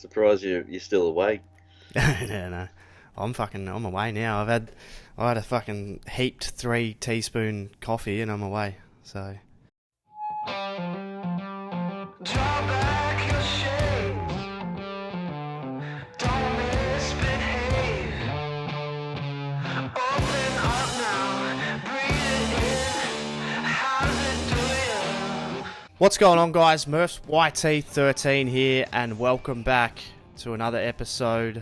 Surprised you're still awake. No. I'm away now. I had a fucking heaped 3 teaspoon coffee and I'm away. So Draw back your shade. Don't misbehave. Open up now. Breathe it in. How's it do you? what's going on, guys? Murph's YT13 here, and welcome back to another episode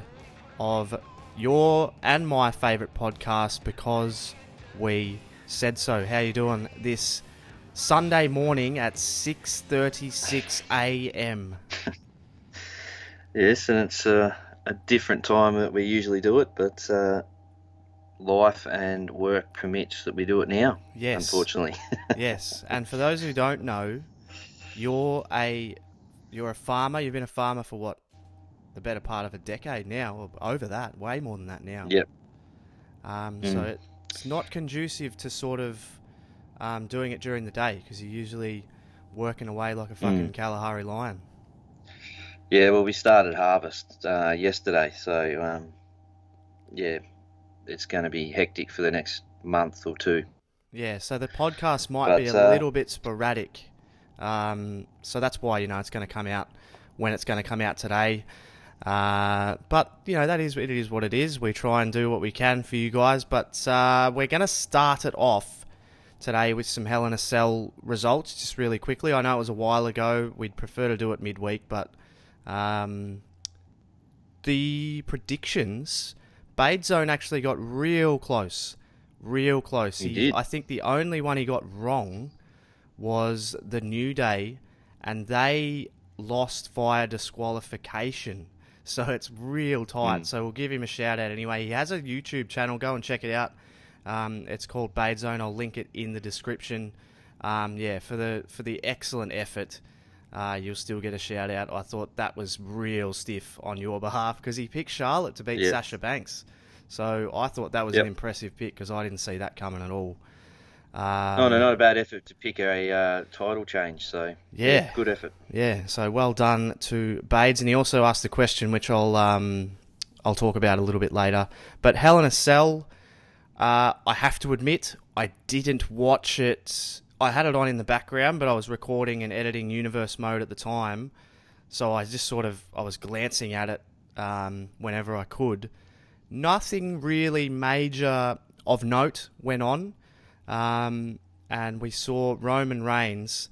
of your and my favourite podcast, Because We Said So. How you doing this Sunday morning at 6:36 a.m? Yes, and it's a different time that we usually do it, but life and work permits that we do it now. Yes. Unfortunately. Yes, and for those who don't know, you're a farmer. You've been a farmer for what, the better part of a decade now, or over that, way more than that now. Yep. So it's not conducive to sort of doing it during the day, because you're usually working away like a fucking Kalahari lion. Yeah, well, we started harvest yesterday, so yeah, it's going to be hectic for the next month or two. Yeah, so the podcast might be a little bit sporadic. So that's why, it's going to come out when it's going to come out today. But, it is what it is. We try and do what we can for you guys. But we're going to start it off today with some Hell in a Cell results, just really quickly. I know it was a while ago. We'd prefer to do it midweek, but the predictions, Badezone actually got real close. Real close. He did. I think the only one he got wrong was the New Day, and they lost via disqualification. So it's real tight. So we'll give him a shout out anyway. He has a YouTube channel. Go and check it out. It's called Badezone. I'll link it in the description. For the excellent effort, you'll still get a shout out. I thought that was real stiff on your behalf, because he picked Charlotte to beat Sasha Banks. So I thought that was an impressive pick, because I didn't see that coming at all. Not a bad effort to pick a title change. So yeah, good effort. Yeah, so well done to Bades. And he also asked the question, which I'll talk about a little bit later. But Hell in a Cell, I have to admit, I didn't watch it. I had it on in the background, but I was recording and editing Universe Mode at the time, so I just I was glancing at it whenever I could. Nothing really major of note went on. And we saw Roman Reigns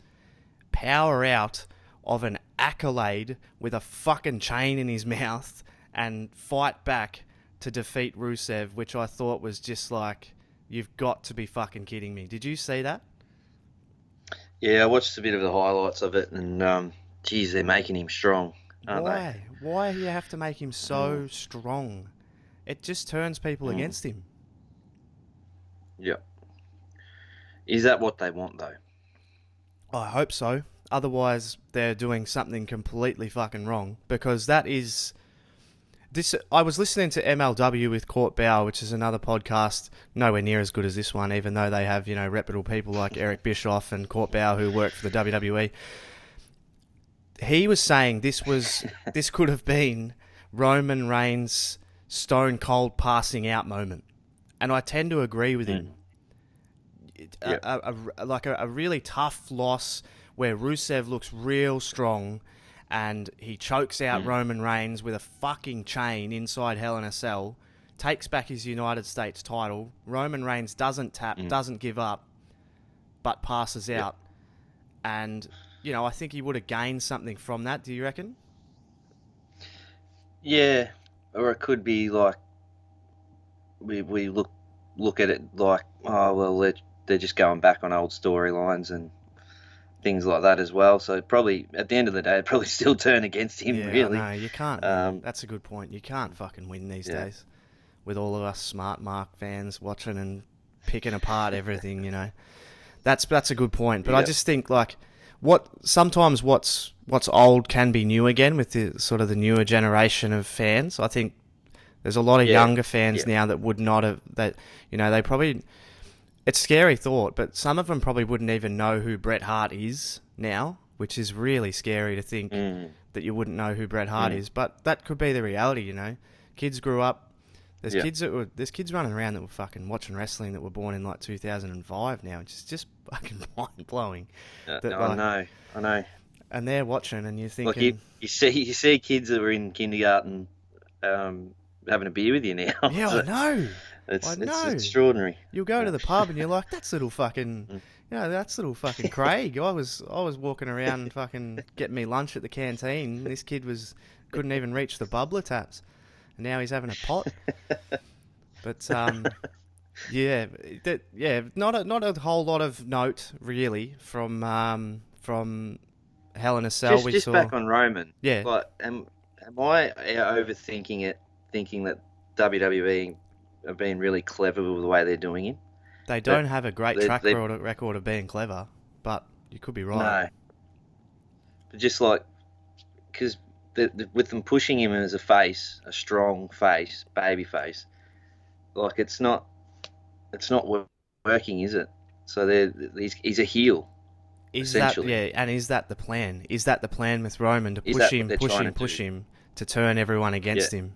power out of an accolade with a fucking chain in his mouth and fight back to defeat Rusev, which I thought was just like, you've got to be fucking kidding me. Did you see that? Yeah, I watched a bit of the highlights of it, and geez, they're making him strong, aren't they? Why do you have to make him so strong? It just turns people against him. Yep. Is that what they want, though? I hope so. Otherwise, they're doing something completely fucking wrong. Because that is... I was listening to MLW with Court Bauer, which is another podcast nowhere near as good as this one, even though they have, reputable people like Eric Bischoff and Court Bauer who work for the WWE. He was saying this could have been Roman Reigns' stone cold passing out moment. And I tend to agree with him. A really tough loss where Rusev looks real strong and he chokes out Roman Reigns with a fucking chain inside Hell in a Cell, takes back his United States title. Roman Reigns doesn't tap, doesn't give up, but passes out. And, I think he would have gained something from that. Do you reckon? Yeah, or it could be like we look at it like, oh, well, they're just going back on old storylines and things like that as well. So probably at the end of the day, it'd probably still turn against him. Really. No, you can't. That's a good point. You can't fucking win these days with all of us smart Mark fans watching and picking apart everything. That's a good point. But I just think sometimes what's old can be new again with the sort of the newer generation of fans. I think there's a lot of younger fans now that would not have they probably. It's a scary thought, but some of them probably wouldn't even know who Bret Hart is now, which is really scary to think that you wouldn't know who Bret Hart Mm. is. But that could be the reality, you know. Kids grew up. There's Yeah. there's kids running around that were fucking watching wrestling that were born in like 2005 now, which is just fucking mind blowing. I know. And they're watching, and you're Like thinking, you see kids that were in kindergarten having a beer with you now. yeah, I know. It's I it's know. extraordinary. You'll go to the pub and you're like, that's little fucking, that's little fucking Craig. I was walking around fucking getting me lunch at the canteen. This kid couldn't even reach the bubbler taps, and now he's having a pot. But not a whole lot of note really from Hell in a Cell. Just saw back on Roman. Yeah. Like, am I overthinking it, thinking that WWE have been really clever with the way they're doing him? They don't have a great track they- record of being clever, but you could be right. No. But just like, because with them pushing him as a face, a strong face, baby face, like it's not working, is it? So he's a heel. Is that the plan? Is that the plan with Roman to push him to turn everyone against him?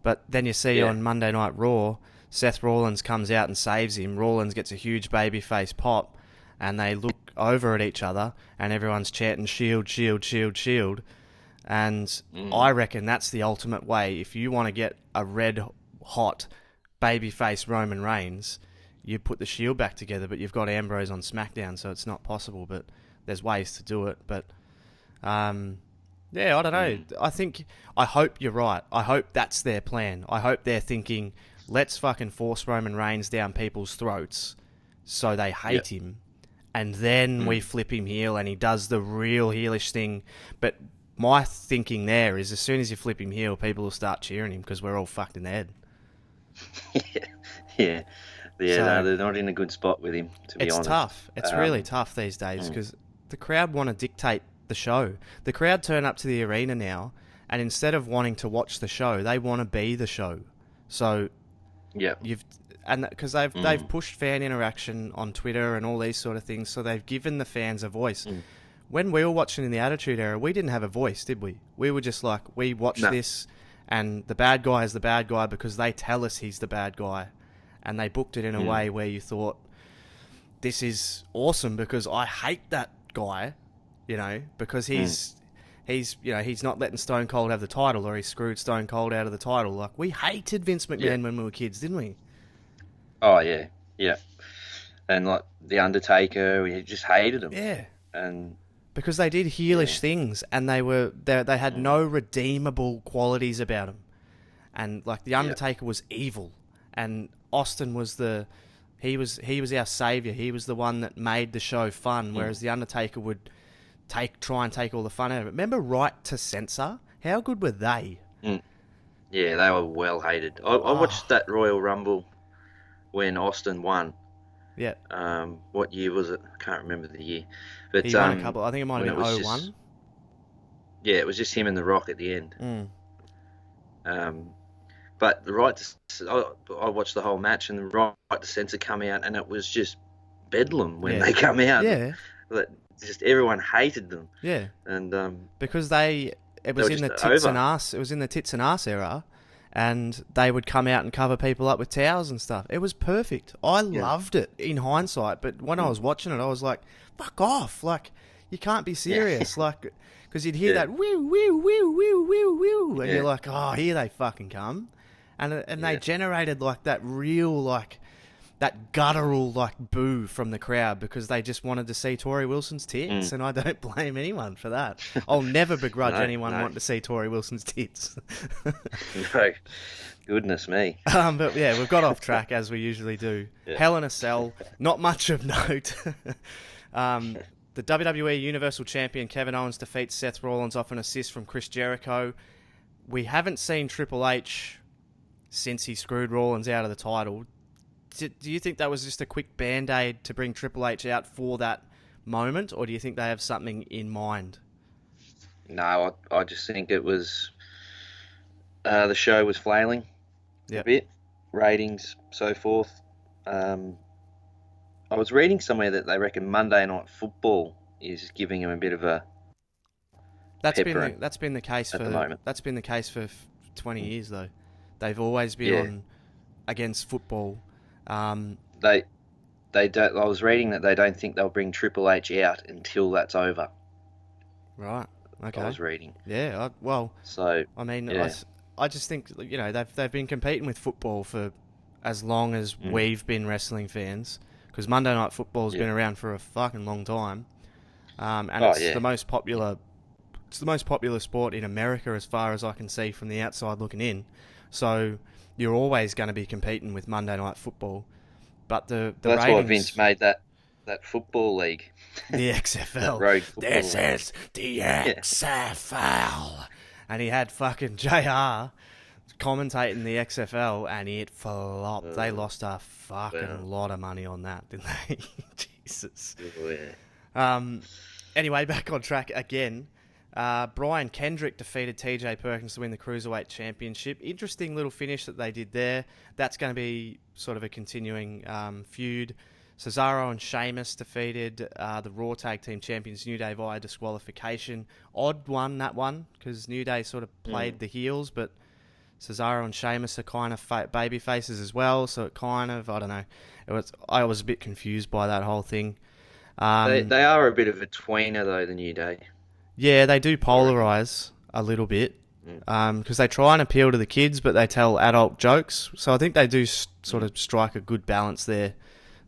But then you see on Monday Night Raw, Seth Rollins comes out and saves him. Rollins gets a huge babyface pop, and they look over at each other, and everyone's chanting "Shield, Shield, Shield, Shield." And I reckon that's the ultimate way. If you want to get a red hot babyface Roman Reigns, you put the Shield back together, but you've got Ambrose on SmackDown, so it's not possible. But there's ways to do it. But I don't know. I hope you're right. I hope that's their plan. I hope they're thinking, let's fucking force Roman Reigns down people's throats so they hate him, and then we flip him heel and he does the real heelish thing. But my thinking there is, as soon as you flip him heel, people will start cheering him because we're all fucked in the head. Yeah. So, no, they're not in a good spot with him, to be honest. It's tough. It's really tough these days because the crowd want to dictate the show. The crowd turn up to the arena now, and instead of wanting to watch the show, they want to be the show. So, because they've pushed fan interaction on Twitter and all these sort of things, so they've given the fans a voice. When we were watching in the Attitude Era, we didn't have a voice, did we? We were just like, we watch this, and the bad guy is the bad guy because they tell us he's the bad guy. And they booked it in a way where you thought, this is awesome because I hate that guy, because he's not letting Stone Cold have the title, or he screwed Stone Cold out of the title. Like, we hated Vince McMahon when we were kids, didn't we? Oh, yeah. Yeah. And, like, The Undertaker, we just hated him. Yeah. And because they did heelish things, and they had no redeemable qualities about them. And, like, The Undertaker was evil. And Austin was he was our saviour. He was the one that made the show fun, whereas The Undertaker would try and take all the fun out of it. Remember Right to Censor? How good were they? Yeah, they were well hated. I watched that Royal Rumble when Austin won. Yeah. What year was it? I can't remember the year. But he won a couple. I think it might have been 01. Yeah, it was just him and The Rock at the end. But I watched the whole match, and the Right to Censor come out, and it was just bedlam when they come out. Yeah. Just everyone hated them. Yeah. And because it was in the tits and ass era, and they would come out and cover people up with towels and stuff. It was perfect. I loved it in hindsight, but when I was watching it, I was like, fuck off. Like, you can't be serious. Like, because you'd hear that woo, woo, woo, woo, woo, woo, and you're like, oh, here they fucking come. And they generated, like, that real, like, that guttural, like, boo from the crowd because they just wanted to see Tori Wilson's tits, and I don't blame anyone for that. I'll never begrudge anyone wanting to see Tori Wilson's tits. No, goodness me. But yeah, we've got off track as we usually do. Yeah. Hell in a Cell, not much of note. The WWE Universal Champion Kevin Owens defeats Seth Rollins off an assist from Chris Jericho. We haven't seen Triple H since he screwed Rollins out of the title. Do you think that was just a quick Band-Aid to bring Triple H out for that moment, or do you think they have something in mind? No, I just think it was... the show was flailing a bit. Ratings, so forth. I was reading somewhere that they reckon Monday Night Football is giving him a bit of a peppering that's been the case at for the moment. 20 years though. They've always been Yeah. on against football. They don't. I was reading that they don't think they'll bring Triple H out until that's over. Right. Okay. I was reading. Yeah. So I mean, yeah. I just think they've been competing with football for as long as we've been wrestling fans, because Monday Night Football's been around for a fucking long time, and it's the most popular. It's the most popular sport in America, as far as I can see from the outside looking in. So you're always going to be competing with Monday Night Football, but the That's ratings. why Vince made that football league. The That XFL. road football This league. is the XFL. And he had fucking JR commentating the XFL, and it flopped. They lost a fucking lot of money on that, didn't they? Jesus. Oh, yeah. Anyway, back on track again. Brian Kendrick defeated TJ Perkins to win the Cruiserweight Championship. Interesting little finish that they did there. That's going to be sort of a continuing feud. Cesaro and Sheamus defeated the Raw Tag Team Champions New Day via disqualification. Odd one, that one, because New Day sort of played the heels, but Cesaro and Sheamus are kind of baby faces as well, so it kind of, I don't know. I was a bit confused by that whole thing. They are a bit of a tweener though, the New Day. Yeah, they do polarize a little bit because they try and appeal to the kids, but they tell adult jokes. So I think they do sort of strike a good balance there.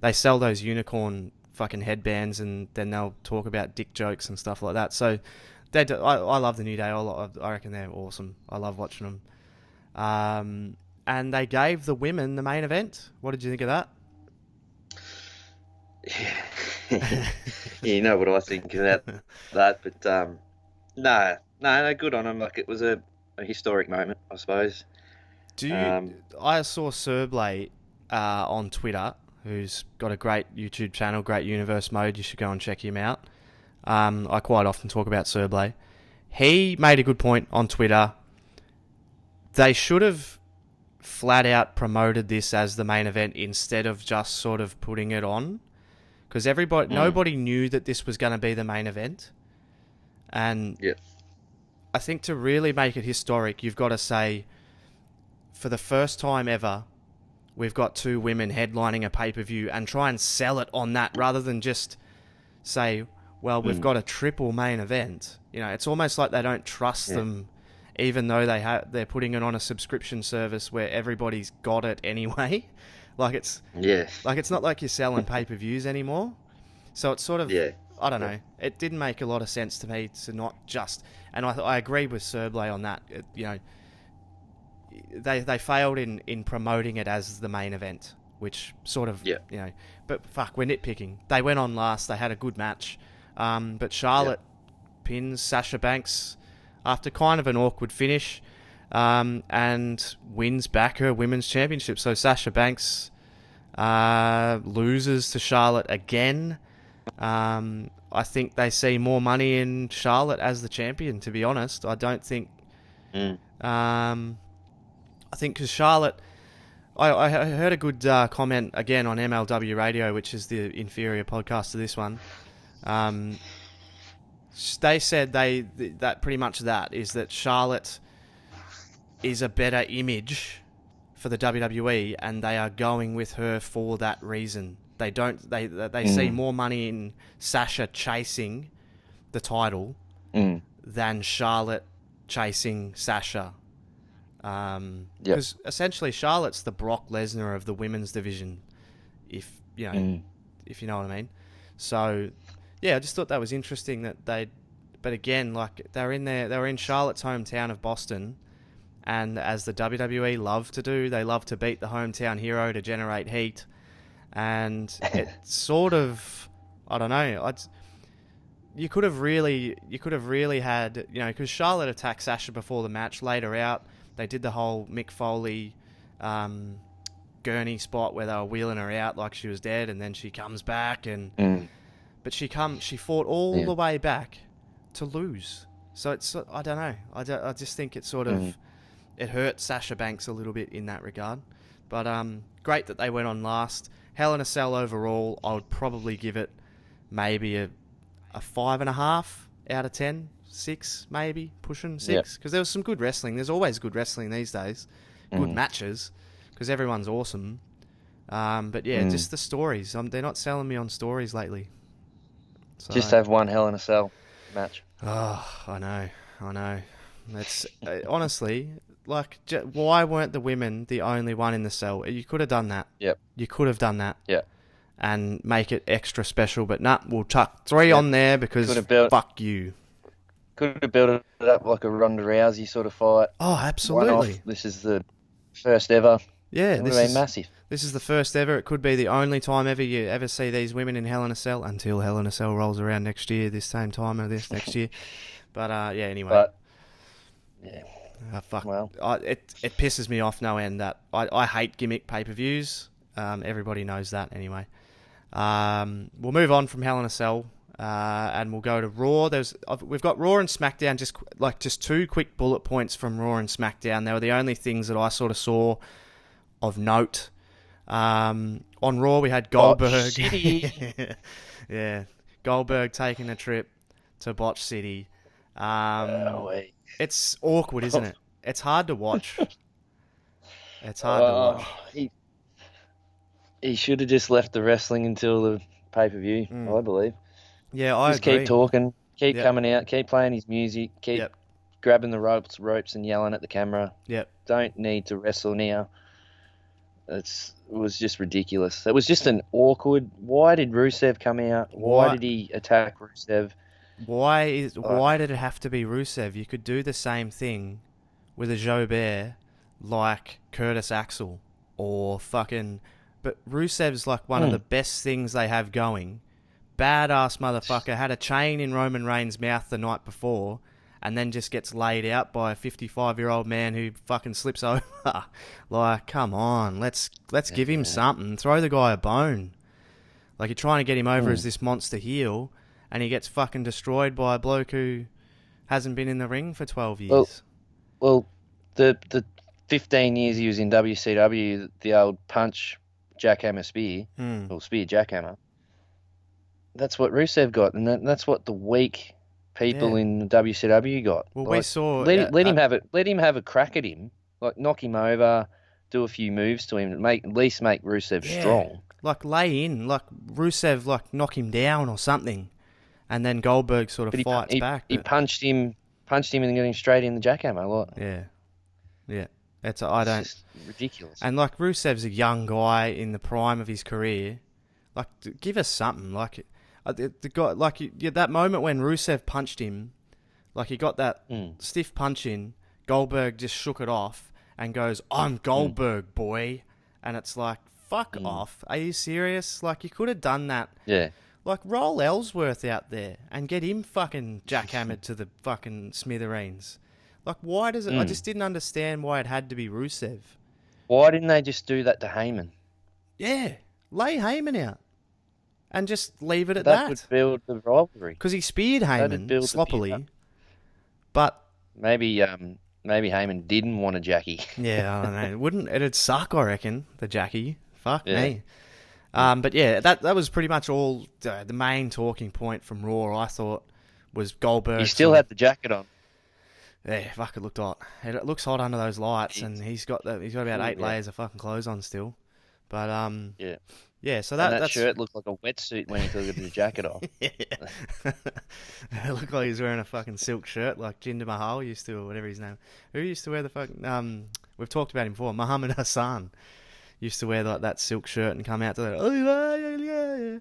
They sell those unicorn fucking headbands, and then they'll talk about dick jokes and stuff like that. So I love the New Day. I reckon they're awesome. I love watching them. And they gave the women the main event. What did you think of that? Yeah. You know what I think about that, but no, good on them. Like, it was a historic moment, I suppose. I saw Serblay on Twitter, who's got a great YouTube channel, Great Universe Mode. You should go and check him out. I quite often talk about Serblay. He made a good point on Twitter. They should have flat out promoted this as the main event instead of just sort of putting it on. Because nobody knew that this was going to be the main event. And I think to really make it historic, you've got to say, for the first time ever, we've got two women headlining a pay-per-view, and try and sell it on that rather than just say, well, we've got a triple main event. You know, it's almost like they don't trust them, even though they're putting it on a subscription service where everybody's got it anyway. It's not like you're selling pay-per-views anymore. So it's sort of, I don't know. It didn't make a lot of sense to me to not just, and I agree with Serblay on that. They failed in promoting it as the main event, which sort of, but fuck, we're nitpicking. They went on last. They had a good match. But Charlotte pins Sasha Banks after kind of an awkward finish. And wins back her women's championship. So Sasha Banks loses to Charlotte again. I think they see more money in Charlotte as the champion, to be honest. I don't think... I think because Charlotte... I heard a good comment, again, on MLW Radio, which is the inferior podcast to this one. They said that pretty much that is that Charlotte is a better image for the WWE, and they are going with her for that reason. They see more money in Sasha chasing the title than Charlotte chasing Sasha. Because essentially Charlotte's the Brock Lesnar of the women's division, if you know what I mean. So I just thought that was interesting that but again, like, they were in Charlotte's hometown of Boston. And as the WWE love to do, they love to beat the hometown hero to generate heat. And it sort of, I don't know, you could have really had, because Charlotte attacked Sasha before the match, laid her out. They did the whole Mick Foley gurney spot where they were wheeling her out like she was dead, and then she comes back, but she fought all the way back to lose. So it's, I don't know, I just think it's sort of... It hurt Sasha Banks a little bit in that regard. But great that they went on last. Hell in a Cell overall, I would probably give it maybe a 5.5 out of 10. 6 maybe, pushing 6. Yep. Because there was some good wrestling. There's always good wrestling these days. Good Mm. matches. Because everyone's awesome. But yeah, just the stories. They're not selling me on stories lately. So, Just have one Hell in a Cell match. oh, I know. It's honestly, like, why weren't the women the only one in the cell? You could have done that. Yep. You could have done that. Yep. And make it extra special, but nah, we'll chuck 3 on there because fuck you. Could have built it up like a Ronda Rousey sort of fight. Oh, absolutely. This is the first ever. Yeah, It would have been massive. This is the first ever. It could be the only time ever you ever see these women in Hell in a Cell until Hell in a Cell rolls around next year, this same time or this next year. But yeah, anyway. But yeah. Fuck. Well, it pisses me off no end that I hate gimmick pay-per-views. Everybody knows that anyway. We'll move on from Hell in a Cell, and we'll go to Raw. We've got Raw and SmackDown. Just 2 quick bullet points from Raw and SmackDown. They were the only things that I sort of saw of note. On Raw, we had Goldberg. Yeah, Goldberg taking a trip to Botch City. It's awkward, isn't it? It's hard to watch. It's hard to watch. He should have just left the wrestling until the pay-per-view, I believe. Yeah, I just agree. keep talking, keep coming out, keep playing his music, keep grabbing the ropes and yelling at the camera. Yep. Don't need to wrestle now. It was just ridiculous. It was just an awkward. Why did Rusev come out? Why did he attack Rusev? Why did it have to be Rusev? You could do the same thing with a Jobert like Curtis Axel or fucking. But Rusev's like one of the best things they have going. Badass motherfucker, had a chain in Roman Reigns' mouth the night before, and then just gets laid out by a 55-year-old man who fucking slips over. Like, come on, let's give him something. Throw the guy a bone. Like, you're trying to get him over as this monster heel, and he gets fucking destroyed by a bloke who hasn't been in the ring for 12 years. Well, the 15 years he was in WCW, the old punch, jackhammer, spear, or spear, jackhammer, that's what Rusev got, and that's what the weak people in the WCW got. Well, like, we saw... Let him have it. Let him have a crack at him. Like, knock him over, do a few moves to him, at least make Rusev strong. Like, lay in. Like, Rusev, like, knock him down or something. And then Goldberg sort of fights back. He punched him and got him straight in the jackhammer. Like, yeah. It's just ridiculous. And, like, Rusev's a young guy in the prime of his career. Like, give us something. Like, the guy, like, that moment when Rusev punched him, like, he got that stiff punch in, Goldberg just shook it off and goes, "I'm Goldberg, boy." And it's like, fuck off. Are you serious? Like, you could have done that. Yeah. Like, roll Ellsworth out there and get him fucking jackhammered to the fucking smithereens. Like, why does it... I just didn't understand why it had to be Rusev. Why didn't they just do that to Heyman? Yeah. Lay Heyman out. And just leave it at that. That would build the rivalry. Because he speared Heyman sloppily. But... Maybe Heyman didn't want a Jackie. Yeah, I don't know. It'd suck, I reckon, the Jackie. Fuck me. But yeah, that was pretty much all the main talking point from Raw, I thought, was Goldberg. He still had the jacket on. Yeah, fuck, it looked hot. It looks hot under those lights, and he's got about 8 layers of fucking clothes on still. But yeah. So that shirt looked like a wetsuit when he took the jacket off. It looked like he was wearing a fucking silk shirt, like Jinder Mahal used to, or whatever his name. Who used to wear the fucking? We've talked about him before. Muhammad Hassan used to wear like that silk shirt and come out to that. Oh yeah.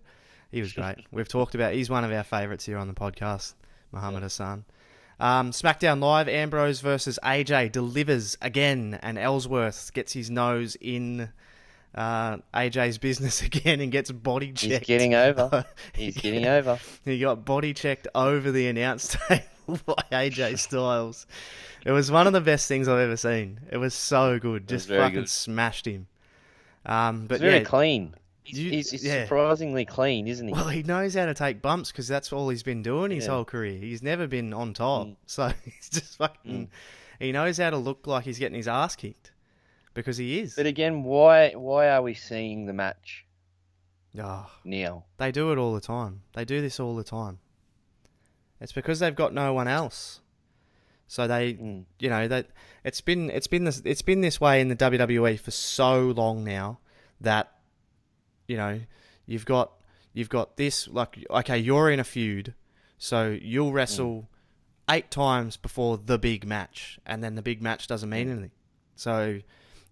He was great. We've talked about. He's one of our favourites here on the podcast, Muhammad Hassan. SmackDown Live, Ambrose versus AJ delivers again, and Ellsworth gets his nose in AJ's business again and gets body checked. He's getting over. He's getting over. He got body checked over the announce table by AJ Styles. It was one of the best things I've ever seen. It was so good. Just fucking good. Smashed him. But it's very clean. He's surprisingly clean, isn't he? Well, he knows how to take bumps because that's all he's been doing his whole career. He's never been on top. So he's just fucking... He knows how to look like he's getting his ass kicked. Because he is. But again, why are we seeing the match now? They do it all the time. They do this all the time. It's because they've got no one else. So they, you know, that it's been this way in the WWE for so long now that, you know, you've got this, like, okay, you're in a feud, so you'll wrestle 8 times before the big match, and then the big match doesn't mean anything. So,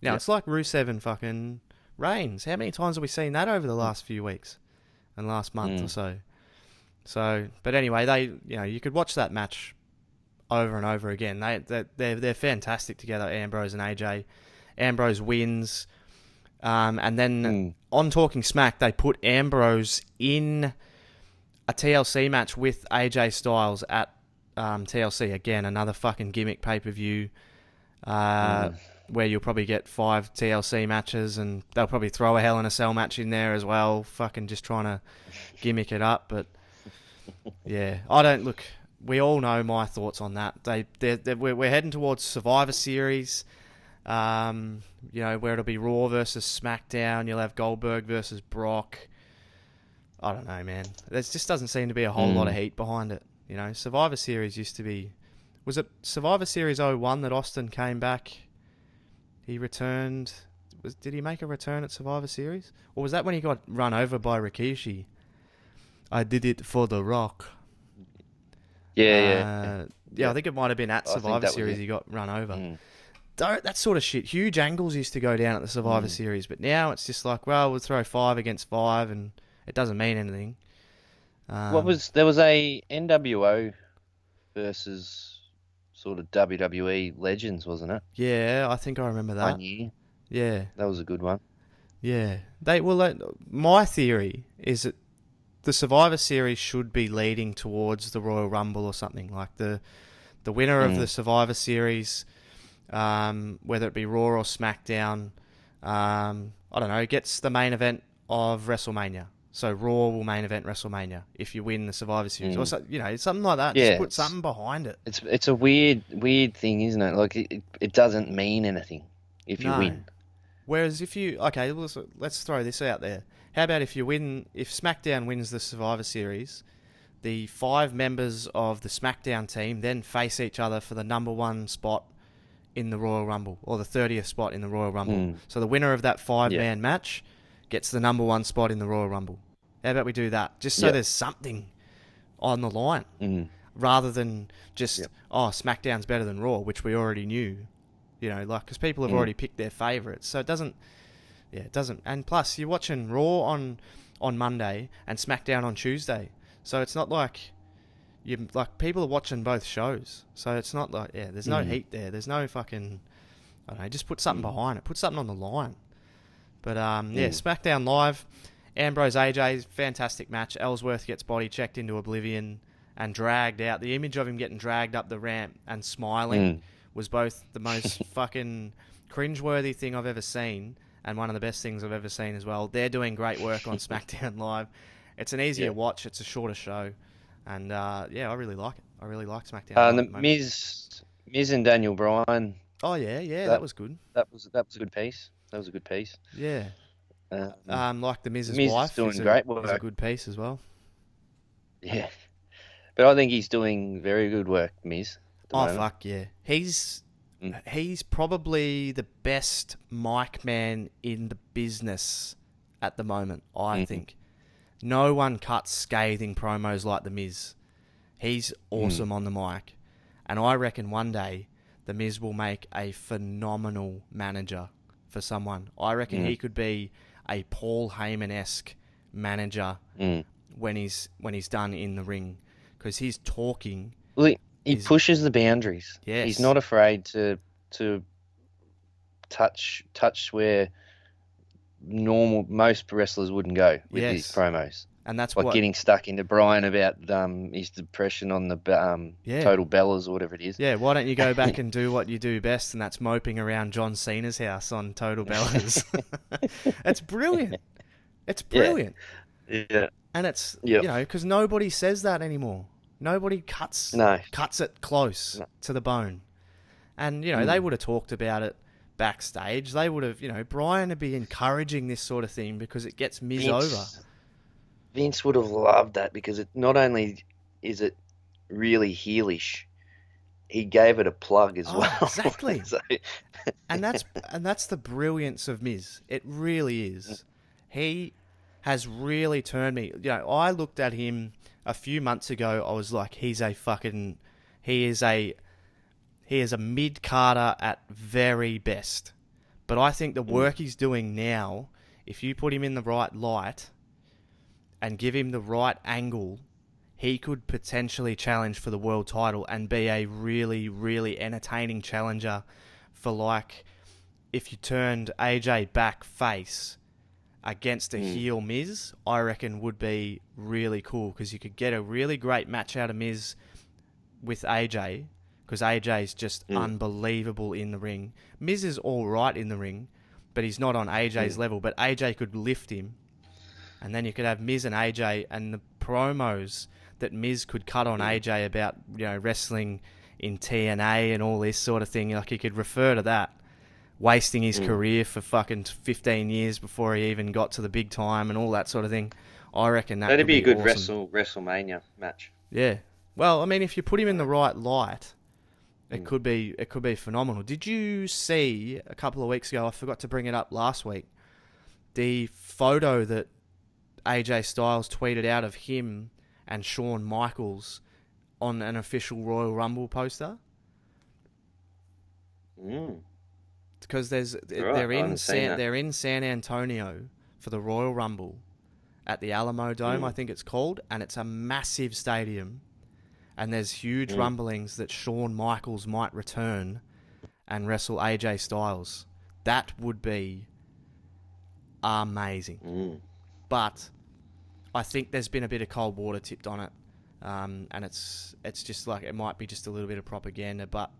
it's like Rusev and fucking Reigns. How many times have we seen that over the last few weeks and last month or so? So, but anyway, you could watch that match over and over again. They're fantastic together, Ambrose and AJ. Ambrose wins, and then on Talking Smack, they put Ambrose in a TLC match with AJ Styles at TLC. Again, another fucking gimmick pay-per-view where you'll probably get 5 TLC matches, and they'll probably throw a Hell in a Cell match in there as well, fucking just trying to gimmick it up. But yeah, we all know my thoughts on that. We're heading towards Survivor Series, where it'll be Raw versus SmackDown. You'll have Goldberg versus Brock. I don't know, man. There just doesn't seem to be a whole lot of heat behind it. You know, Survivor Series used to be... Was it Survivor Series 01 that Austin came back? He returned... Did he make a return at Survivor Series? Or was that when he got run over by Rikishi? I did it for The Rock. Yeah. I think it might have been at Survivor Series he got run over. That sort of shit. Huge angles used to go down at the Survivor Series, but now it's just like, well, we'll throw 5 against 5, and it doesn't mean anything. There was a NWO versus sort of WWE Legends, wasn't it? Yeah, I think I remember that. 1 year. Yeah. That was a good one. Yeah. My theory is that the Survivor Series should be leading towards the Royal Rumble or something. Like the winner of the Survivor Series, whether it be Raw or SmackDown, I don't know, gets the main event of WrestleMania. So Raw will main event WrestleMania if you win the Survivor Series, or something like that. Yeah, just put something behind it. It's a weird thing, isn't it? Like it doesn't mean anything if you win. Whereas if you let's throw this out there. How about if SmackDown wins the Survivor Series, the 5 members of the SmackDown team then face each other for the number 1 spot in the Royal Rumble, or the 30th spot in the Royal Rumble. So the winner of that 5-man match gets the number 1 spot in the Royal Rumble. How about we do that? Just so there's something on the line, rather than just, SmackDown's better than Raw, which we already knew, because people have already picked their favourites. So it doesn't. And plus, you're watching Raw on Monday and SmackDown on Tuesday. So it's not like people are watching both shows. So it's not like, there's no heat there. There's no fucking, I don't know, just put something behind it. Put something on the line. But, SmackDown Live, Ambrose AJ, fantastic match. Ellsworth gets body checked into oblivion and dragged out. The image of him getting dragged up the ramp and smiling was both the most fucking cringeworthy thing I've ever seen, and one of the best things I've ever seen as well. They're doing great work on SmackDown Live. It's an easier watch. It's a shorter show. And, I really like it. I really like SmackDown Live. And the Miz and Daniel Bryan. Oh, yeah, that was good. That was a good piece. That was a good piece. Yeah. Like the Miz's Miz wife is doing great work. Is a good piece as well. Yeah. But I think he's doing very good work, Miz. Fuck yeah. He's probably the best mic man in the business at the moment, I think. No one cuts scathing promos like The Miz. He's awesome on the mic. And I reckon one day The Miz will make a phenomenal manager for someone. I reckon he could be a Paul Heyman-esque manager when he's done in the ring, because he's talking. Well, he pushes the boundaries. Yes. He's not afraid to touch where most wrestlers wouldn't go with these promos. And that's like getting stuck into Brian about his depression on the Total Bellas or whatever it is. Yeah, why don't you go back and do what you do best, and that's moping around John Cena's house on Total Bellas. It's brilliant. It's brilliant. Yeah. And it's, because nobody says that anymore. Nobody cuts it close to the bone. And, they would have talked about it backstage. They would have, Brian would be encouraging this sort of thing because it gets Miz over. Vince would have loved that, because it not only is it really heelish, he gave it a plug as Oh, well. exactly. So, And that's the brilliance of Miz. It really is. He has really turned me. You know, I looked at him a few months ago. I was like, he is a mid carder at very best. But I think the work he's doing now, if you put him in the right light and give him the right angle, he could potentially challenge for the world title and be a really, really entertaining challenger for, like, if you turned AJ back face against a heel Miz, I reckon would be really cool, because you could get a really great match out of Miz with AJ, because AJ's just unbelievable in the ring. Miz is all right in the ring, but he's not on AJ's level. But AJ could lift him, and then you could have Miz and AJ, and the promos that Miz could cut on AJ about, you know, wrestling in TNA and all this sort of thing. Like, he could refer to that, wasting his career for fucking 15 years before he even got to the big time and all that sort of thing. I reckon that'd be a good awesome. WrestleMania match. Yeah. Well, I mean, if you put him in the right light, it could be phenomenal. Did you see a couple of weeks ago? I forgot to bring it up last week. The photo that AJ Styles tweeted out of him and Shawn Michaels on an official Royal Rumble poster. Because they're in San Antonio for the Royal Rumble at the Alamo Dome, I think it's called, and it's a massive stadium. And there's huge rumblings that Shawn Michaels might return and wrestle AJ Styles. That would be amazing. But I think there's been a bit of cold water tipped on it, and it's just like, it might be just a little bit of propaganda. But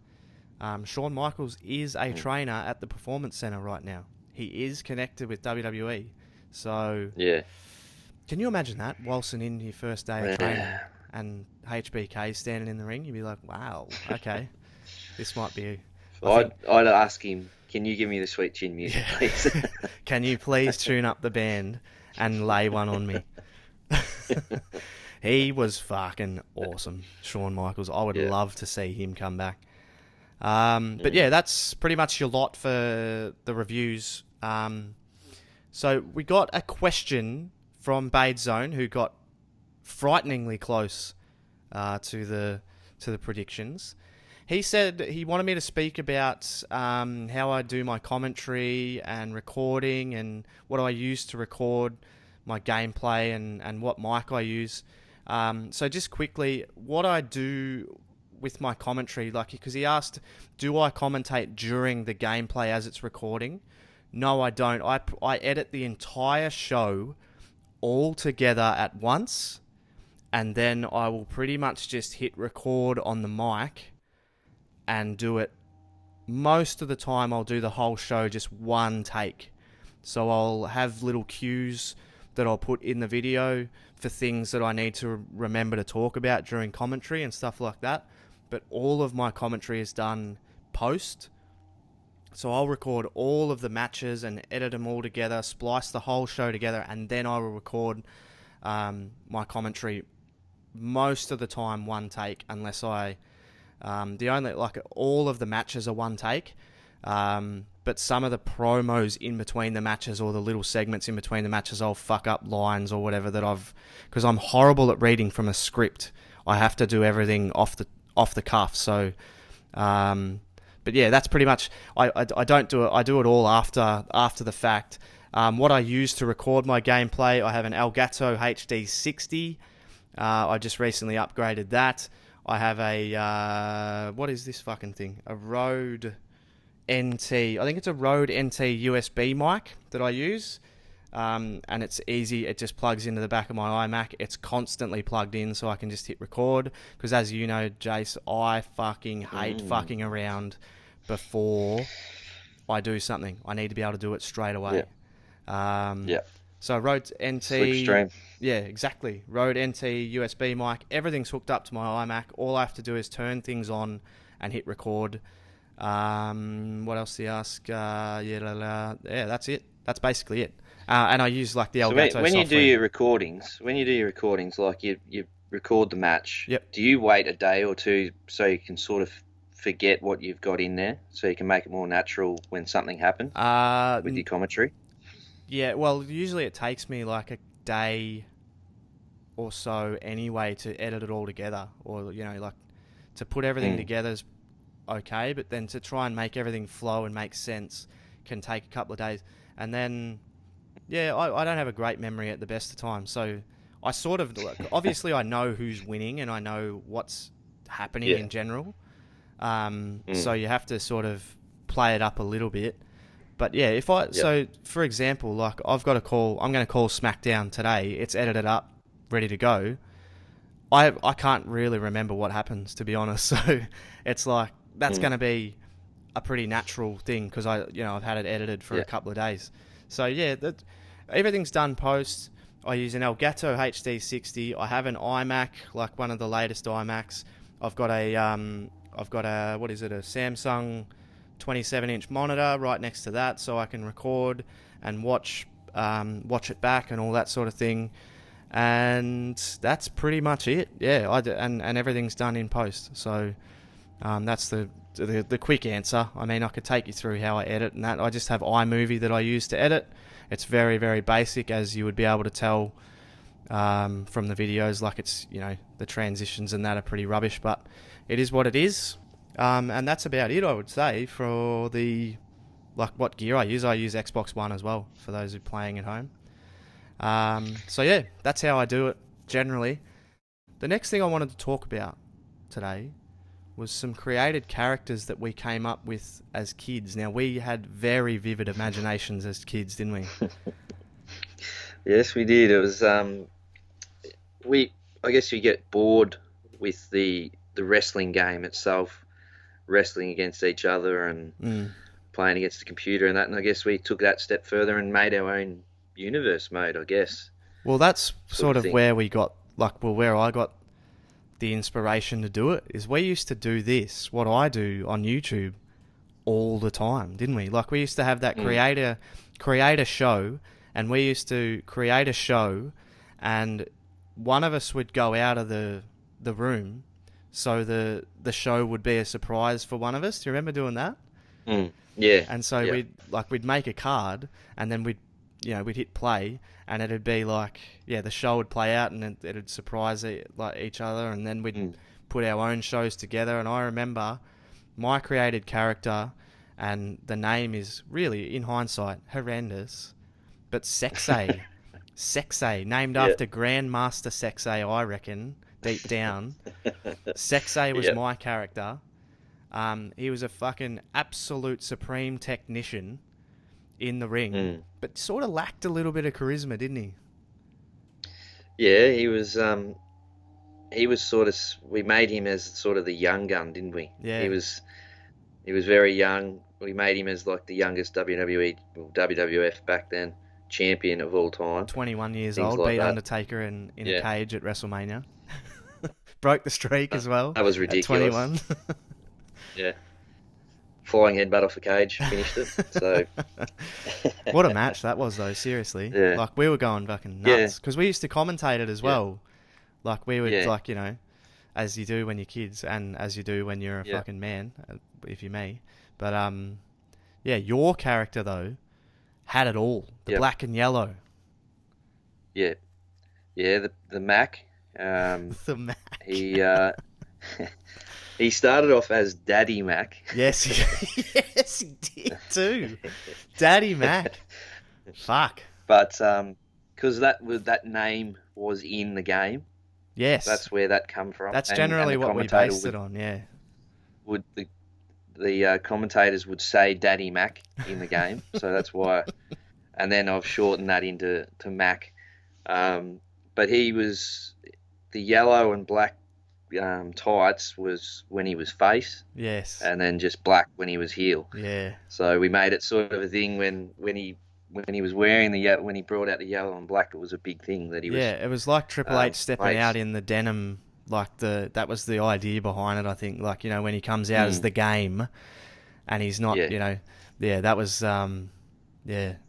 Shawn Michaels is a trainer at the Performance Center right now. He is connected with WWE. So yeah, can you imagine that, waltzing in your first day of training and HBK standing in the ring? You'd be like, wow, okay, this might be. I'd ask him, can you give me the Sweet Chin music, please? Can you please tune up the band and lay one on me? He was fucking awesome, Shawn Michaels. I would love to see him come back. But yeah, that's pretty much your lot for the reviews. So we got a question from Bade Zone, who got frighteningly close to the predictions. He said he wanted me to speak about how I do my commentary and recording, and what I use to record my gameplay, and what mic I use. So just quickly, what I do with my commentary, like, because he asked, do I commentate during the gameplay as it's recording? No, I don't. I edit the entire show all together at once, and then I will pretty much just hit record on the mic and do it. Most of the time I'll do the whole show just one take. So I'll have little cues that I'll put in the video for things that I need to remember to talk about during commentary and stuff like that. But all of my commentary is done post. So I'll record all of the matches and edit them all together, splice the whole show together, and then I will record my commentary most of the time one take, unless I... all of the matches are one take, but some of the promos in between the matches, or the little segments in between the matches, I'll fuck up lines or whatever because I'm horrible at reading from a script. I have to do everything off the cuff. So, but yeah, that's pretty much. I don't do it. I do it all after the fact. What I use to record my gameplay, I have an Elgato HD60. I just recently upgraded that. I have a, what is this fucking thing? A Rode NT. I think it's a Rode NT USB mic that I use. And it's easy. It just plugs into the back of my iMac. It's constantly plugged in, so I can just hit record. Because as you know, Jace, I fucking hate fucking around before I do something. I need to be able to do it straight away. So Rode NT... Slipstream. Yeah, exactly. Rode NT, USB mic, everything's hooked up to my iMac. All I have to do is turn things on and hit record. What else do you ask? Yeah, that's it. That's basically it. And I use like the Elgato software. When you do your recordings, like you record the match, Yep. do you wait a day or two so you can sort of forget what you've got in there, so you can make it more natural when something happens with your commentary? Yeah, well, usually it takes me like a day or so anyway to edit it all together, or like to put everything together is okay, but then to try and make everything flow and make sense can take a couple of days. And then, yeah, I don't have a great memory at the best of times, so I sort of obviously I know who's winning and I know what's happening in general. So you have to sort of play it up a little bit. But yeah, so for example, like I'm going to call SmackDown today. It's edited up, ready to go. I can't really remember what happens, to be honest. So it's like that's going to be a pretty natural thing because I've had it edited for a couple of days. So yeah, everything's done post. I use an Elgato HD60. I have an iMac, like one of the latest iMacs. I've got a what is it? A Samsung 27-inch monitor right next to that, so I can record and watch it back and all that sort of thing. And that's pretty much it. Yeah, and everything's done in post. So that's the quick answer. I mean, I could take you through how I edit and that. I just have iMovie that I use to edit. It's very, very basic, as you would be able to tell from the videos. Like it's, the transitions and that are pretty rubbish, but it is what it is. And that's about it, I would say, for what gear I use. I use Xbox One as well, for those who are playing at home. So yeah, that's how I do it generally. The next thing I wanted to talk about today was some created characters that we came up with as kids. Now, we had very vivid imaginations as kids, didn't we? Yes, we did. It was I guess you get bored with the wrestling game itself, wrestling against each other and playing against the computer and that. And I guess we took that step further and made our own universe mode, I guess. Well, that's sort of where we got, where I got the inspiration to do it, is we used to do this, what I do on YouTube, all the time, didn't we? Like, we used to have that creator show, and we used to create a show, and one of us would go out of the room, so the show would be a surprise for one of us. Do you remember doing that? Yeah. And so we'd make a card, and then we'd hit play, and it'd be like, the show would play out, and it'd surprise each other, and then we'd put our own shows together. And I remember my created character, and the name is really, in hindsight, horrendous, but Sexay. Sexay, named after Grandmaster Sexay, I reckon, deep down. Sexay was my character. He was a fucking absolute supreme technician in the ring, but sort of lacked a little bit of charisma, didn't he? Yeah, he was sort of, we made him as sort of the young gun, didn't we? Yeah. He was very young. We made him as like the youngest WWE, or WWF back then, champion of all time. 21 years Things old, like beat that. Undertaker in a cage at WrestleMania. Broke the streak as well. That was ridiculous. At 21. Yeah. Flying headbutt off the cage, finished it. So, what a match that was, though, seriously. Yeah. Like, we were going fucking nuts. Because we used to commentate it as well. Like, we would, as you do when you're kids, and as you do when you're a fucking man, if you're me. But, your character, though, had it all. The black and yellow. Yeah. Yeah, the Mac. The Mac. He started off as Daddy Mac. Yes, he did too. Daddy Mac. Fuck. But because that name was in the game. Yes. That's where that come from. That's generally what we based it on. Yeah. Would the commentators would say Daddy Mac in the game, so that's why. And then I've shortened that into Mac. But he was the yellow and black tights was when he was face. Yes. And then just black when he was heel. Yeah. So we made it sort of a thing when he was wearing when he brought out the yellow and black, it was a big thing that he was. Yeah, it was like Triple H stepping face. out in the denim. Like that was the idea behind it, I think. Like, when he comes out as the game, and he's not, that was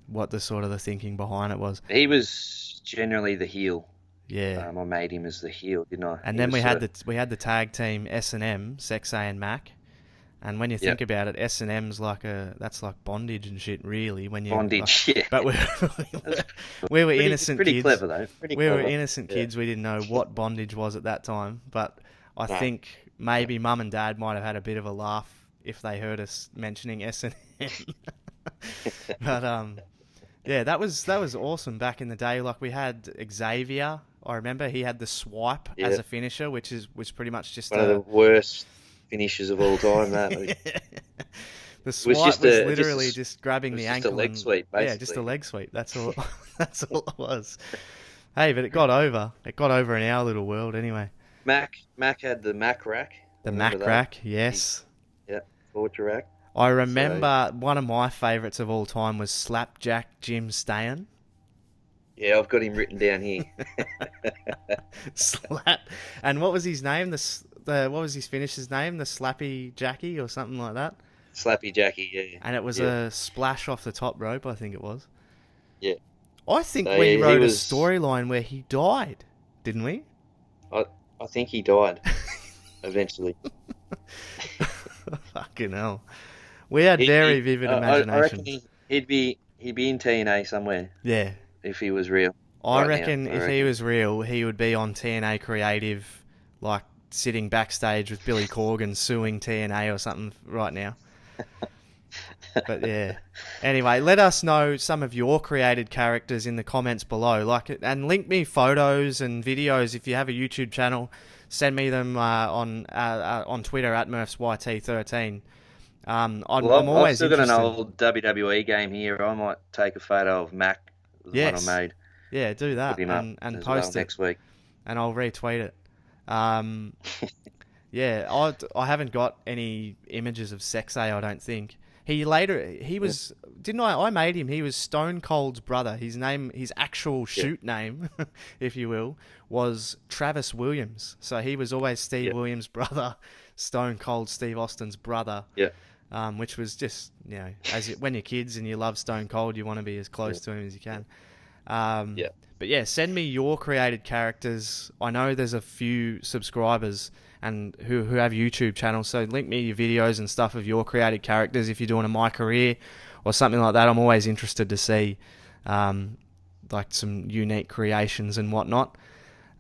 what the sort of the thinking behind it was. He was generally the heel Yeah. I made him as the heel, didn't I? And He then was we had the tag team S&M, Sexay and Mac. And when you think about it, S&M's that's like bondage and shit, really. When you bondage. Yeah, but we were innocent pretty kids. clever though. Pretty We were clever. innocent kids. We didn't know what bondage was at that time. But I No. think maybe Mum and Dad might have had a bit of a laugh if they heard us mentioning S&M. But yeah, that was awesome back in the day. Like we had Xavier. I remember he had the swipe as a finisher, which was pretty much just one of the worst finishes of all time. That the swipe was literally just grabbing the ankle. Just a leg sweep, basically. Yeah, just a leg sweep. That's all. That's all it was. Hey, but it got over. It got over in our little world, anyway. Mac had the Mac rack. The Mac rack, yes. Yeah, torture rack. I remember one of my favourites of all time was Slapjack Jim Stayan. Yeah, I've got him written down here. Slap. And what was his name? What was his finisher's name? The Slappy Jackie or something like that? Slappy Jackie, yeah. And it was a splash off the top rope, I think it was. Yeah. I think we wrote a storyline where he died, didn't we? I think he died eventually. Fucking hell. We had very vivid imagination. I reckon he'd be in TNA somewhere. Yeah. If he was real. I reckon if he was real, he would be on TNA Creative, like sitting backstage with Billy Corgan suing TNA or something right now. But yeah. Anyway, let us know some of your created characters in the comments below. And link me photos and videos if you have a YouTube channel. Send me them on Twitter at MurphsYT13. I'm always I've still got an interested. old WWE game here. I might take a photo of Mac, the one I made. Yeah, do that and post it next week, and I'll retweet it. Yeah, I haven't got any images of Sexay. I don't think he was. Didn't I made him. He was Stone Cold's brother. His actual shoot name, if you will, was Travis Williams. So he was always Steve Williams' brother, Stone Cold Steve Austin's brother. Yeah. Which was just, when you're kids and you love Stone Cold, you want to be as close to him as you can. But yeah, send me your created characters. I know there's a few subscribers and who have YouTube channels, so link me your videos and stuff of your created characters if you're doing a My Career or something like that. I'm always interested to see like some unique creations and whatnot.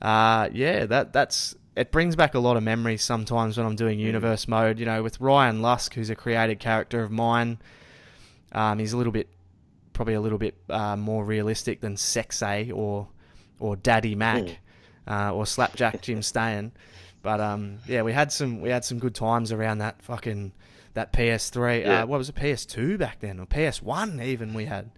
That's it brings back a lot of memories sometimes when I'm doing universe mode. With Ryan Lusk, who's a created character of mine. He's probably a little bit more realistic than Sexay or Daddy Mac or Slapjack Jim Stayan. But we had some good times around that PS3. Yeah. What was it, PS2 back then, or PS1 even we had.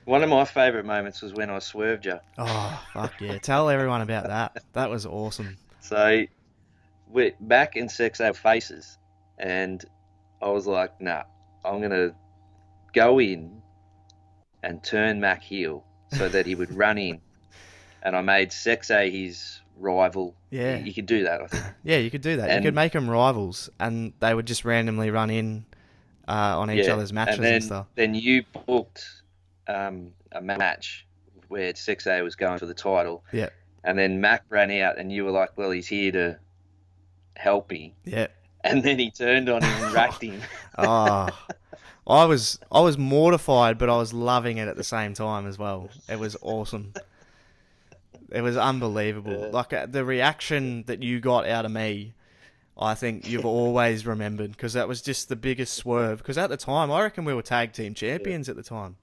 One of my favourite moments was when I swerved you. Oh, fuck yeah. Tell everyone about that. That was awesome. So, Mac and Sexay faces, and I was like, nah, I'm going to go in and turn Mac heel so that he would run in. And I made Sexay his rival. Yeah. You could do that, I think. Yeah, you could do that. You could make them rivals, and they would just randomly run in on each other's matches and stuff. Then you booked a match where Sexay was going for the title. Yeah. And then Mac ran out, and you were like, well, he's here to help me. Yeah. And then he turned on him and racked him. Oh, I was mortified, but I was loving it at the same time as well. It was awesome. It was unbelievable. Yeah. Like the reaction that you got out of me, I think you've always remembered, because that was just the biggest swerve. Because at the time, I reckon we were tag team champions at the time.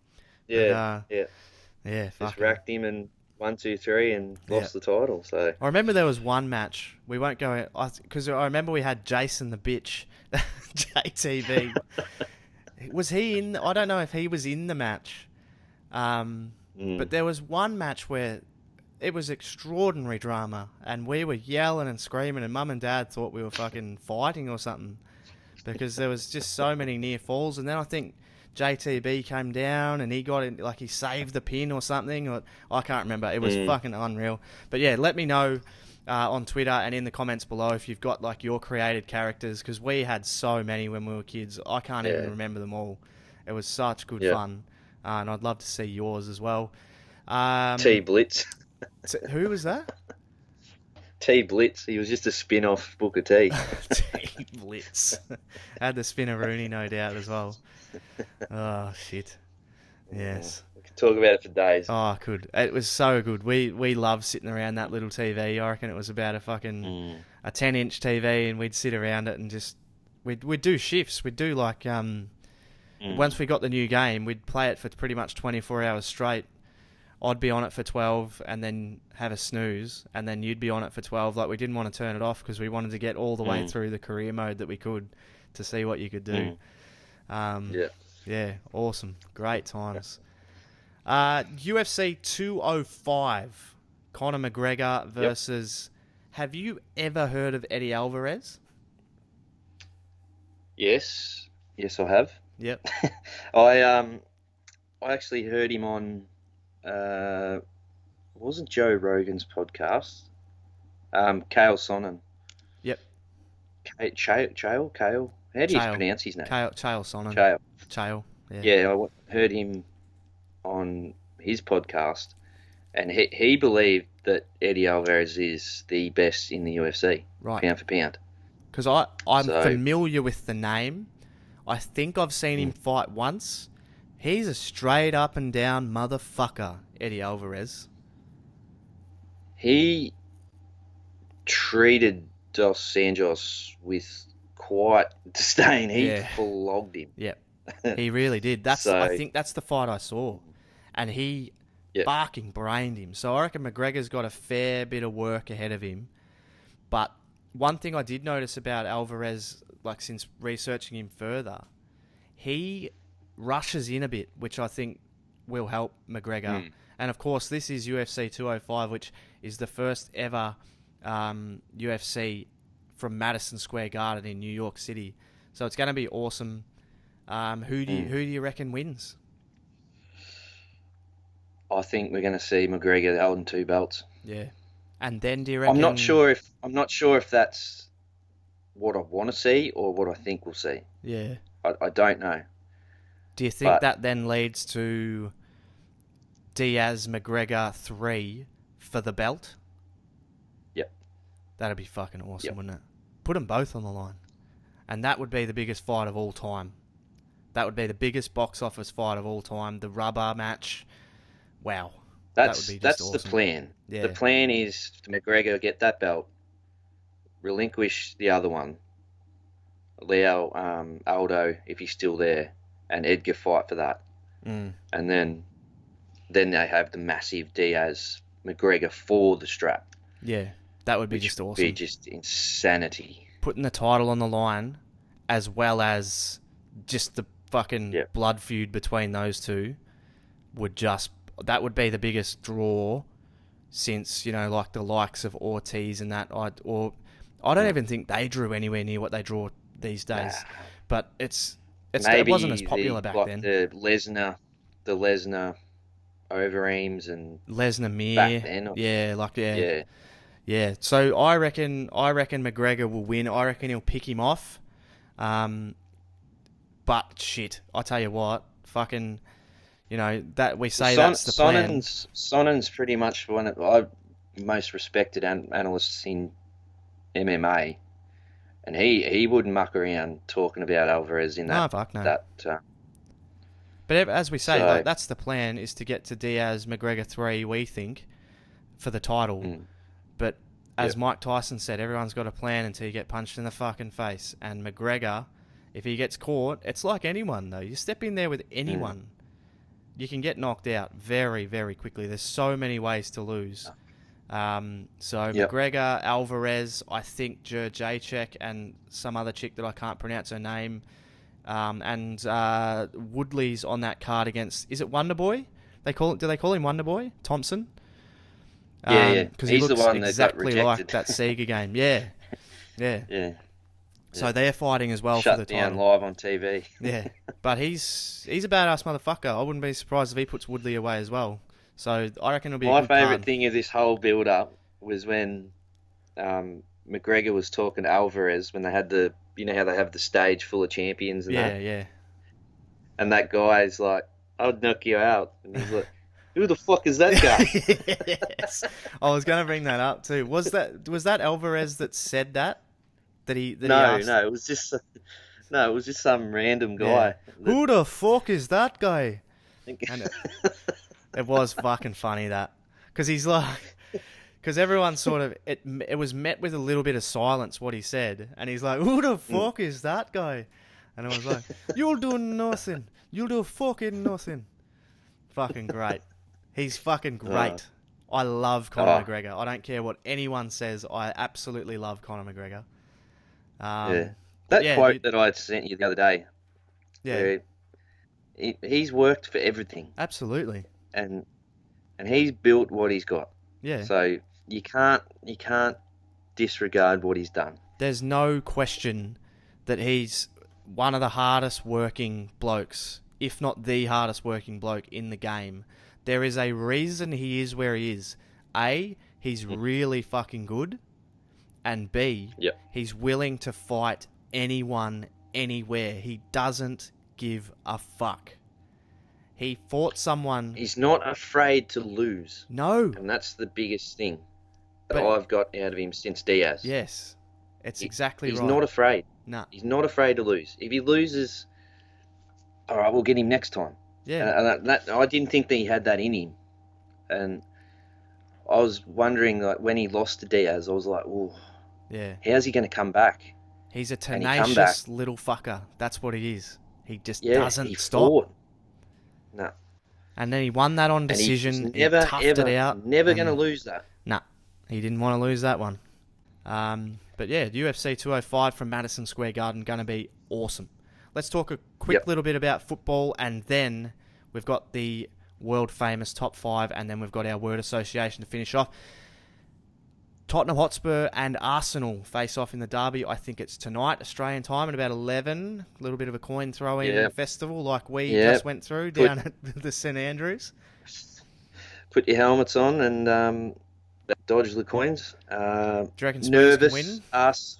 Yeah, Yeah, just racked him and 1, 2, 3 and lost the title. So I remember there was one match. We won't go because I remember we had Jason the Bitch, JTV. Was he in? I don't know if he was in the match, but there was one match where it was extraordinary drama, and we were yelling and screaming, and Mum and Dad thought we were fucking fighting or something, because there was just so many near falls. And then I think JTB came down and he got in, like he saved the pin or something, or I can't remember. It was fucking unreal. But yeah, let me know on Twitter and in the comments below if you've got like your created characters, because we had so many when we were kids. I can't even remember them all. It was such good fun, and I'd love to see yours as well. T-Blitz. Who was that? T Blitz. He was just a spin-off Booker T. T Blitz. Had the Spinaroonie, no doubt, as well. Oh, shit. Yes. We could talk about it for days. Oh, I could. It was so good. We loved sitting around that little TV. I reckon it was about a 10-inch TV, and we'd sit around it and just we'd do shifts. We'd do like once we got the new game, we'd play it for pretty much 24 hours straight. I'd be on it for 12 and then have a snooze, and then you'd be on it for 12. Like, we didn't want to turn it off because we wanted to get all the way through the career mode that we could to see what you could do. Yeah, awesome. Great times. UFC 205, Conor McGregor versus... Have you ever heard of Eddie Alvarez? Yes, I have. Yep. I actually heard him on it wasn't Joe Rogan's podcast. Kale Sonnen. Yep. Chael? How do you pronounce his name? Chael Sonnen. Chael. Yeah. Yeah, I heard him on his podcast, and he believed that Eddie Alvarez is the best in the UFC, right, pound for pound. Because I'm familiar with the name. I think I've seen him fight once. He's a straight up and down motherfucker, Eddie Alvarez. He treated Dos Anjos with quite disdain. He flogged him. Yep. He really did. I think that's the fight I saw. And he barking brained him. So I reckon McGregor's got a fair bit of work ahead of him. But one thing I did notice about Alvarez, like since researching him further, he rushes in a bit, which I think will help McGregor. And of course, this is UFC 205, which is the first ever UFC from Madison Square Garden in New York City. So it's going to be awesome. Who do you reckon wins? I think we're going to see McGregor holding 2 belts. Yeah. And then do you reckon... I'm not sure if that's what I want to see or what I think we'll see. Yeah. I don't know. Do you think that then leads to Diaz McGregor 3 for the belt? Yep. That'd be fucking awesome, wouldn't it? Put them both on the line. And that would be the biggest fight of all time. That would be the biggest box office fight of all time. The rubber match. Wow. That's awesome. The plan. Yeah. The plan is to McGregor get that belt, relinquish the other one, allow Aldo, if he's still there, and Edgar fight for that. And then they have the massive Diaz McGregor for the strap. Yeah, that would be just awesome. Be just insanity. Putting the title on the line, as well as just the fucking blood feud between those two, that would be the biggest draw since, like the likes of Ortiz and that. I don't even think they drew anywhere near what they draw these days. But it wasn't as popular back then. The Lesnar Overeems and Lesnar Mir. Back then. Yeah. So I reckon McGregor will win. I reckon he'll pick him off. But shit, I tell you what, fucking, that we say that's the plan. Sonnen's pretty much one of my most respected analysts in MMA, and he wouldn't muck around talking about Alvarez in that. No. But as we say, that's the plan, is to get to Diaz McGregor 3, we think, for the title. But as Mike Tyson said, everyone's got a plan until you get punched in the fucking face. And McGregor, if he gets caught, it's like anyone, though. You step in there with anyone, you can get knocked out very, very quickly. There's so many ways to lose. McGregor, Alvarez, I think Jacek and some other chick that I can't pronounce her name, and Woodley's on that card against, is it Wonderboy? Do they call him Wonderboy? Thompson? Because he looks exactly like that Sega game. Yeah. So they're fighting as well for the title. Shut down live on TV. Yeah, but he's a badass motherfucker. I wouldn't be surprised if he puts Woodley away as well. So I reckon it'll be a good My favourite thing of this whole build-up was when McGregor was talking to Alvarez when they had how they have the stage full of champions and that. Yeah. And that guy's like, "I'll knock you out," and he's like, Who the fuck is that guy? Yes. I was going to bring that up too. Was that Alvarez that said that? That he No, asked? no, it was just some random Yeah. guy. That, Who the fuck is that guy? think, And it was fucking funny that. Because he's like... Because everyone sort of... It was met with a little bit of silence, what he said. And he's like, who the fuck is that guy? And I was like, you'll do nothing. You'll do fucking nothing. Fucking great. He's fucking great. I love Conor McGregor. I don't care what anyone says. I absolutely love Conor McGregor. yeah. That quote that I sent you the other day. Yeah. He's worked for everything. Absolutely. And he's built what he's got. Yeah. So you can't disregard what he's done. There's no question that he's one of the hardest working blokes, if not the hardest working bloke in the game. There is a reason he is where he is. A, he's really fucking good. And B, he's willing to fight anyone, anywhere. He doesn't give a fuck. He fought someone... He's not afraid to lose. No. And that's the biggest thing that I've got out of him since Diaz. Yes. It's exactly right. He's not afraid. No. He's not afraid to lose. If he loses, all right, we'll get him next time. Yeah. And I didn't think that he had that in him. And I was wondering, like, when he lost to Diaz, I was like, oh, yeah. How's he going to come back? He's a tenacious little fucker. That's what he is. He just doesn't stop. Fought. No. And then he won that on decision. He toughed it out. Never going to lose that. Nah, he didn't want to lose that one. But yeah, UFC 205 from Madison Square Garden, going to be awesome. Let's talk a quick little bit about football, and then we've got the world famous top 5, and then we've got our word association to finish off. Tottenham Hotspur and Arsenal face off in the derby. I think it's tonight, Australian time, at about 11. A little bit of a coin throwing festival like we just went through down at the St Andrews. Put your helmets on and dodge the coins. Do you reckon Spurs can win? Us.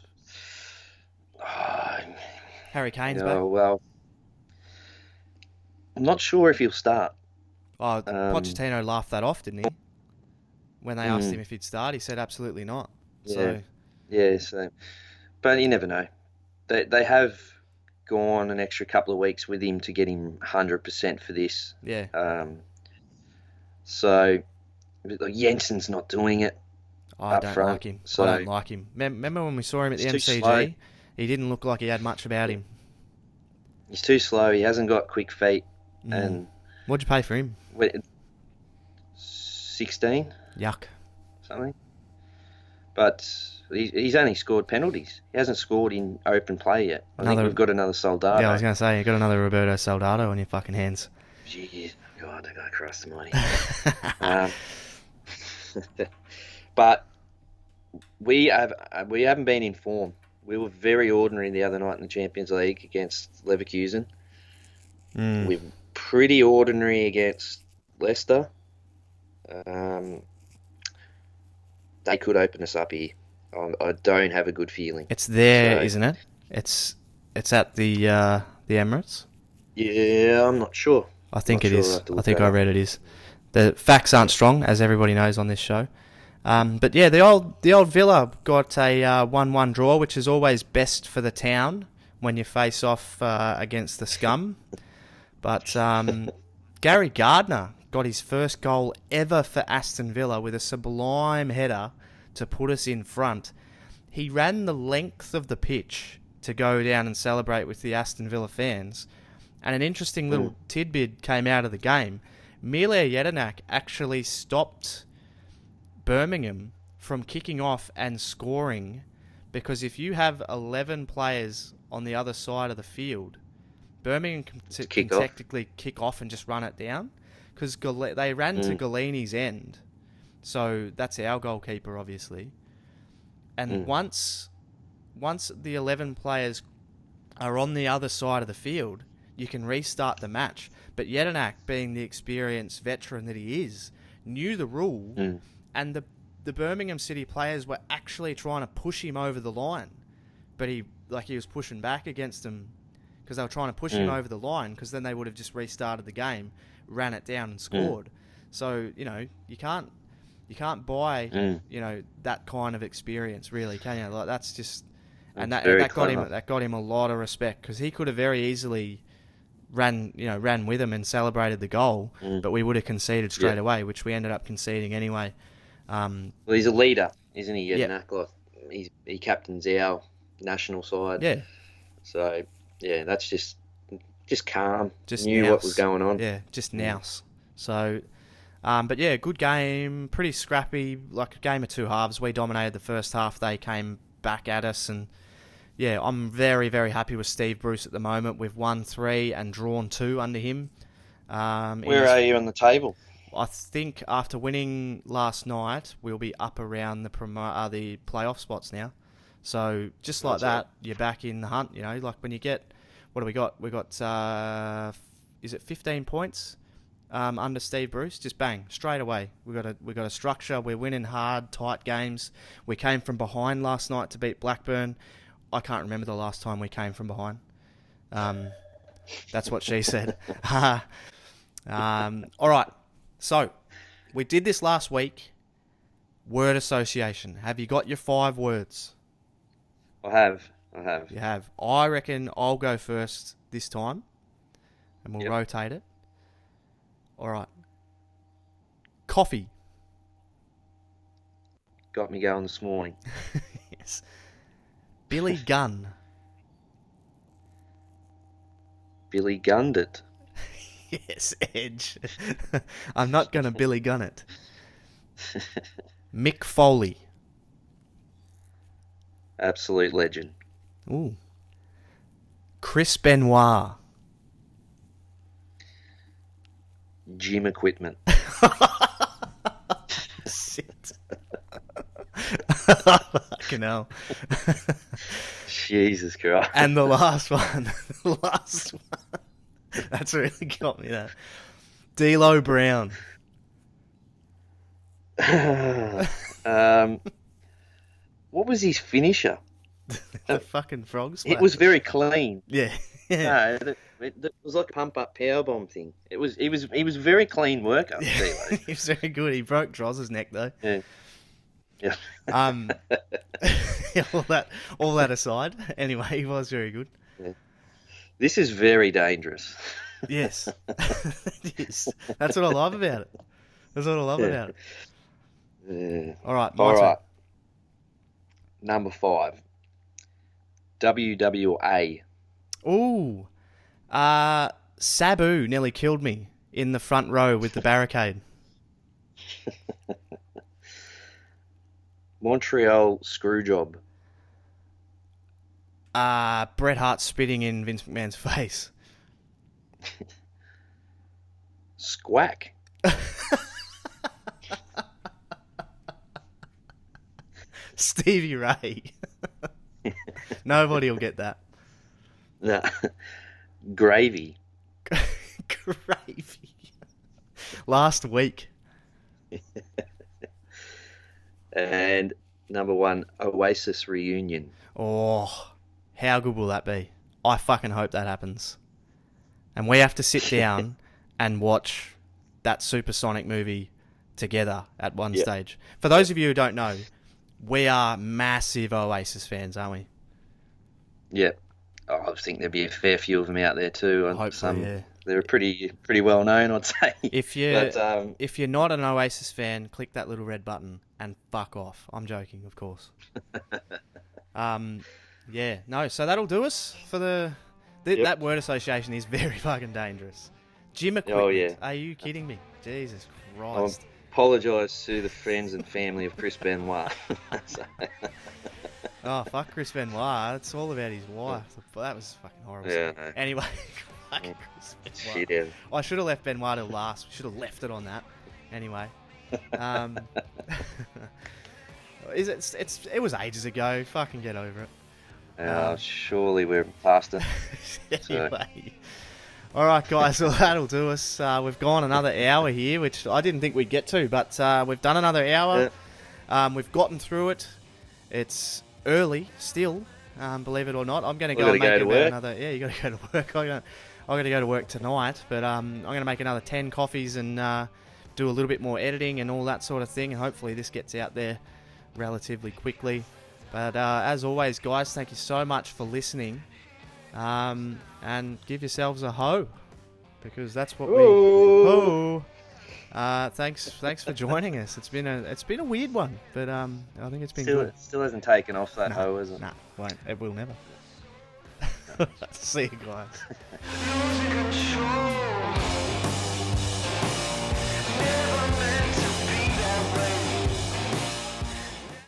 Harry Kane's back. Well, I'm not sure if he'll start. Pochettino laughed that off, didn't he? When they asked him if he'd start, he said absolutely not. So but you never know. They have gone an extra couple of weeks with him to get him 100% for this. Yeah. So Jensen's not doing it. I don't like him. So, I don't like him. Remember when we saw him at the MCG? He didn't look like he had much about him. He's too slow. He hasn't got quick feet. And what'd you pay for him? 16. Yuck. Something. But he's only scored penalties. He hasn't scored in open play yet. I think we've got another Soldado. Yeah, I was going to say, you've got another Roberto Soldado on your fucking hands. Jeez. God, that guy crossed the money. But we haven't been in form. We were very ordinary the other night in the Champions League against Leverkusen. We're pretty ordinary against Leicester. They could open us up here. I don't have a good feeling. It's there, isn't it? It's at the Emirates. Yeah, I'm not sure. I think it is. I think I read it is. The facts aren't strong, as everybody knows on this show. But yeah, the old Villa got a 1-1 draw, which is always best for the town when you face off against the scum. But Gary Gardner got his first goal ever for Aston Villa with a sublime header to put us in front. He ran the length of the pitch to go down and celebrate with the Aston Villa fans. And an interesting little tidbit came out of the game. Mile Jedinak actually stopped Birmingham from kicking off and scoring, because if you have 11 players on the other side of the field, Birmingham can technically kick off and just run it down, because they ran to Golini's end. So that's our goalkeeper, obviously. And once the 11 players are on the other side of the field, you can restart the match. But Jedinak, being the experienced veteran that he is, knew the rule, and the Birmingham City players were actually trying to push him over the line. But he was pushing back against them, because they were trying to push him over the line, because then they would have just restarted the game, ran it down and scored. So you can't buy that kind of experience, really, can you? Like that's just, and That's that got him a lot of respect, because he could have very easily ran with him and celebrated the goal, but we would have conceded straight away, which we ended up conceding anyway. Well, he's a leader, isn't he? Yeah. Like he captains our national side. Yeah. So yeah, that's just calm. Just knew nous. what was going on. Yeah, just nous. So, but yeah, good game, pretty scrappy, like a game of two halves. We dominated the first half. They came back at us, and yeah, I'm very, very happy with Steve Bruce at the moment. We've won 3 and drawn 2 under him. Where are you on the table? I think after winning last night, we'll be up around the playoff spots now. So just like that, you're back in the hunt. Like when you get, what do we got? We got, is it 15 points under Steve Bruce? Just bang, straight away. We got a structure. We're winning hard, tight games. We came from behind last night to beat Blackburn. I can't remember the last time we came from behind. That's what she said. All right. So, we did this last week. Word association. Have you got your 5 words? I have. You have. I reckon I'll go first this time, and we'll rotate it. All right. Coffee. Got me going this morning. Yes. Billy Gunn. Billy gunned it. Yes, Edge. I'm not going to Billy Gunn it. Mick Foley. Absolute legend. Ooh. Chris Benoit. Gym equipment. Shit. Fucking hell. Jesus Christ. And the last one. That's really got me, that. D'Lo Brown. What was his finisher? The fucking frog splash. It was very clean. Yeah. No, it was like a pump up powerbomb thing. He was a very clean worker. Yeah. He was very good. He broke Droz's neck though. Yeah. Yeah. all that aside. Anyway, he was very good. Yeah. This is very dangerous. Yes. It is. That's what I love about it. That's what I love about it. Yeah. All right, All my right. turn. Number 5. WWA. Ooh. Sabu nearly killed me in the front row with the barricade. Montreal Screwjob. Bret Hart spitting in Vince McMahon's face. Squack. Stevie Ray. Nobody will get that. No. Gravy. Gravy. Last week. And number 1, Oasis reunion. Oh, how good will that be? I fucking hope that happens. And we have to sit down and watch that Supersonic movie together at one stage. For those of you who don't know, we are massive Oasis fans, aren't we? Yeah. Oh, I think there'd be a fair few of them out there too. Hopefully, yeah. They're pretty well known, I'd say. If you're not an Oasis fan, click that little red button and fuck off. I'm joking, of course. Yeah, no. So that'll do us for that word association is very fucking dangerous. Gym equipment. Oh yeah. Are you kidding me? Jesus Christ. I apologise to the friends and family of Chris Benoit. Oh, fuck Chris Benoit. It's all about his wife. That was fucking horrible. Yeah, I know. Anyway, fucking Chris Benoit. Shit, yeah. I should have left Benoit till last. We should have left it on that. Anyway. It was ages ago. Fucking get over it. Surely we're past it. Anyway. All right, guys. Well, that'll do us. We've gone another hour here, which I didn't think we'd get to, but we've done another hour. Yeah. We've gotten through it. It's early still, believe it or not. I'm going to go and make another. Yeah, you got to go to work. I got to go to work tonight, but I'm going to make another 10 coffees and do a little bit more editing and all that sort of thing. And hopefully this gets out there relatively quickly. But as always, guys, thank you so much for listening. And give yourselves a ho, because that's what we. Ho. Thanks for joining us. It's been a weird one, but I think it's been good. Still hasn't taken off that hoe, has it? Nah, won't. It will never. See you guys. Losing control.